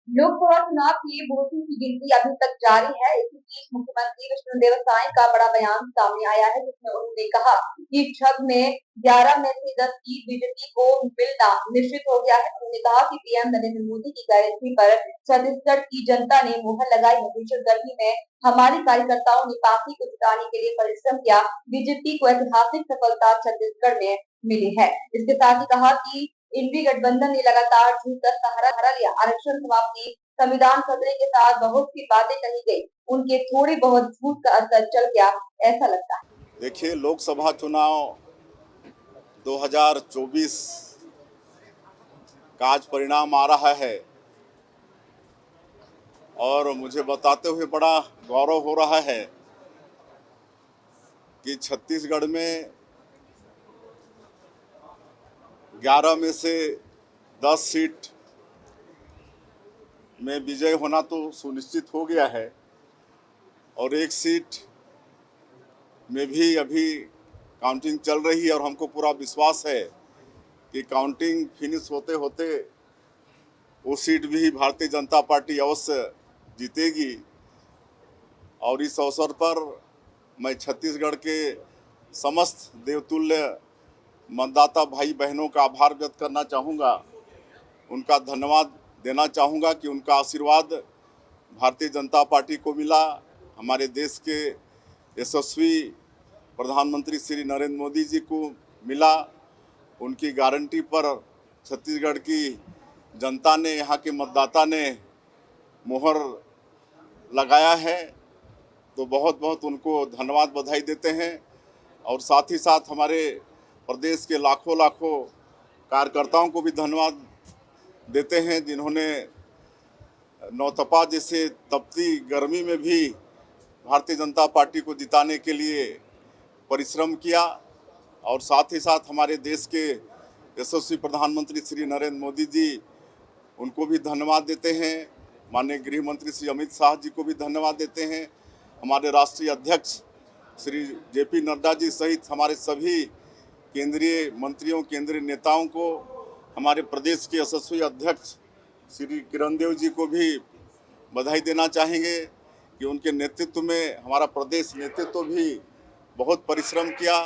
लोकसभा चुनाव की वोटों की गिनती अभी तक जारी है। इसी बीच मुख्यमंत्री विष्णुदेव साय का बड़ा बयान सामने आया है, जिसमें उन्होंने कहा कि छग में 11 में से 10 सीट बीजेपी को मिलना निश्चित हो गया है। उन्होंने कहा कि पीएम नरेंद्र मोदी की गारंटी पर छत्तीसगढ़ की जनता ने मुहर लगाई है। भीषण गर्मी में हमारे कार्यकर्ताओं ने पार्टी को जिताने के लिए परिश्रम किया। बीजेपी को ऐतिहासिक सफलता छत्तीसगढ़ में मिली है। इसके साथ ही कहा कि इंडी गठबंधन ने लगातार झूठ का सहारा लिया। आरक्षण समाप्ति, संविधान खतरे के साथ बहुत सी बातें कही गई, उनके थोड़ी बहुत झूठ का असर चल गया, ऐसा लगता है। देखिए, लोकसभा चुनाव 2024 का आज परिणाम आ रहा है और मुझे बताते हुए बड़ा गौरव हो रहा है कि छत्तीसगढ़ में 11 में से 10 सीट में विजय होना तो सुनिश्चित हो गया है और एक सीट में भी अभी काउंटिंग चल रही है और हमको पूरा विश्वास है कि काउंटिंग फिनिश होते होते वो सीट भी भारतीय जनता पार्टी अवश्य जीतेगी। और इस अवसर पर मैं छत्तीसगढ़ के समस्त देवतुल्य मतदाता भाई बहनों का आभार व्यक्त करना चाहूँगा, उनका धन्यवाद देना चाहूँगा कि उनका आशीर्वाद भारतीय जनता पार्टी को मिला। हमारे देश के यशस्वी प्रधानमंत्री श्री नरेंद्र मोदी जी को मिला। उनकी गारंटी पर छत्तीसगढ़ की जनता ने, यहाँ के मतदाता ने मोहर लगाया है, तो बहुत बहुत उनको धन्यवाद बधाई देते हैं। और साथ ही साथ हमारे प्रदेश के लाखों लाखों कार्यकर्ताओं को भी धन्यवाद देते हैं, जिन्होंने नौतपा जैसे तपती गर्मी में भी भारतीय जनता पार्टी को जिताने के लिए परिश्रम किया। और साथ ही साथ हमारे देश के यशस्वी प्रधानमंत्री श्री नरेंद्र मोदी जी, उनको भी धन्यवाद देते हैं। माननीय गृह मंत्री श्री अमित शाह जी को भी धन्यवाद देते हैं। हमारे राष्ट्रीय अध्यक्ष श्री जेपी नड्डा जी सहित हमारे सभी केंद्रीय मंत्रियों, केंद्रीय नेताओं को, हमारे प्रदेश के यशस्वी अध्यक्ष श्री किरण देव जी को भी बधाई देना चाहेंगे कि उनके नेतृत्व में हमारा प्रदेश नेतृत्व भी बहुत परिश्रम किया।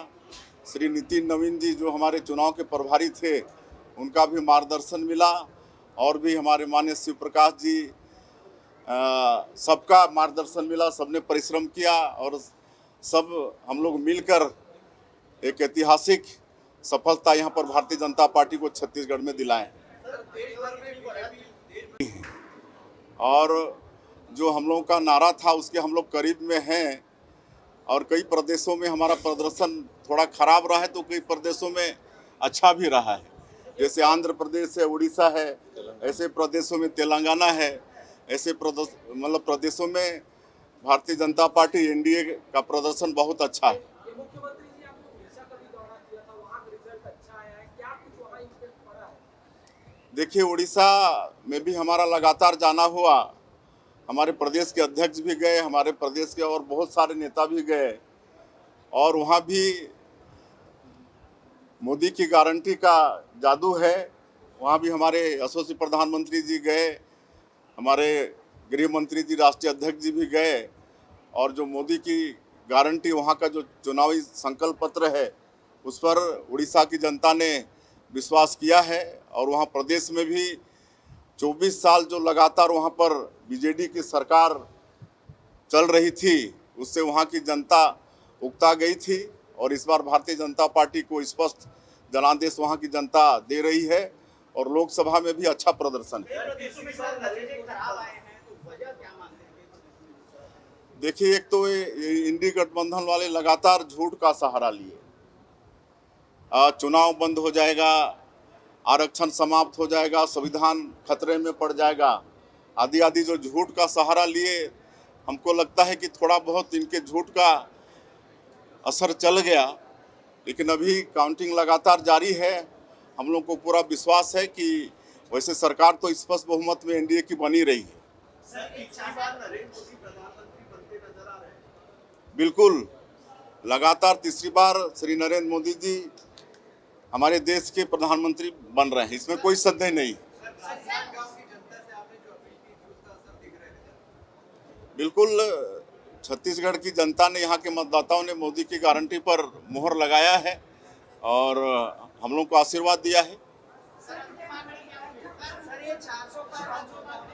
श्री नितिन नवीन जी जो हमारे चुनाव के प्रभारी थे, उनका भी मार्गदर्शन मिला और भी हमारे माननीय शिव प्रकाश जी, सबका मार्गदर्शन मिला। सबने परिश्रम किया और सब हम लोग मिलकर एक ऐतिहासिक सफलता यहाँ पर भारतीय जनता पार्टी को छत्तीसगढ़ में दिलाएं। और जो हम लोगों का नारा था उसके हम लोग करीब में हैं और कई प्रदेशों में हमारा प्रदर्शन थोड़ा खराब रहा है तो कई प्रदेशों में अच्छा भी रहा है। जैसे आंध्र प्रदेश है, उड़ीसा है, ऐसे प्रदेशों में तेलंगाना है, ऐसे प्रदेशों में भारतीय जनता पार्टी एनडीए का प्रदर्शन बहुत अच्छा है। देखिए, उड़ीसा में भी हमारा लगातार जाना हुआ, हमारे प्रदेश के अध्यक्ष भी गए, हमारे प्रदेश के और बहुत सारे नेता भी गए और वहाँ भी मोदी की गारंटी का जादू है। वहाँ भी हमारे यशस्वी प्रधानमंत्री जी गए, हमारे गृह मंत्री जी, राष्ट्रीय अध्यक्ष जी भी गए और जो मोदी की गारंटी, वहाँ का जो चुनावी संकल्प पत्र है, उस पर उड़ीसा की जनता ने विश्वास किया है। और वहाँ प्रदेश में भी 24 साल जो लगातार वहाँ पर बीजेडी की सरकार चल रही थी, उससे वहाँ की जनता उकता गई थी और इस बार भारतीय जनता पार्टी को स्पष्ट जनादेश वहाँ की जनता दे रही है और लोकसभा में भी अच्छा प्रदर्शन है। देखिए, एक तो इंडी गठबंधन वाले लगातार झूठ का सहारा लिए, चुनाव बंद हो जाएगा, आरक्षण समाप्त हो जाएगा, संविधान खतरे में पड़ जाएगा, आदि आदि जो झूठ का सहारा लिए, हमको लगता है कि थोड़ा बहुत इनके झूठ का असर चल गया। लेकिन अभी काउंटिंग लगातार जारी है। हम लोग को पूरा विश्वास है कि वैसे सरकार तो स्पष्ट बहुमत में एनडीए की बनी रही है। बिल्कुल, लगातार तीसरी बार श्री नरेंद्र मोदी जी हमारे देश के प्रधानमंत्री बन रहे हैं, इसमें कोई संदेह नहीं। बिल्कुल छत्तीसगढ़ की जनता ने, यहाँ के मतदाताओं ने मोदी की गारंटी पर मुहर लगाया है और हम लोग को आशीर्वाद दिया है।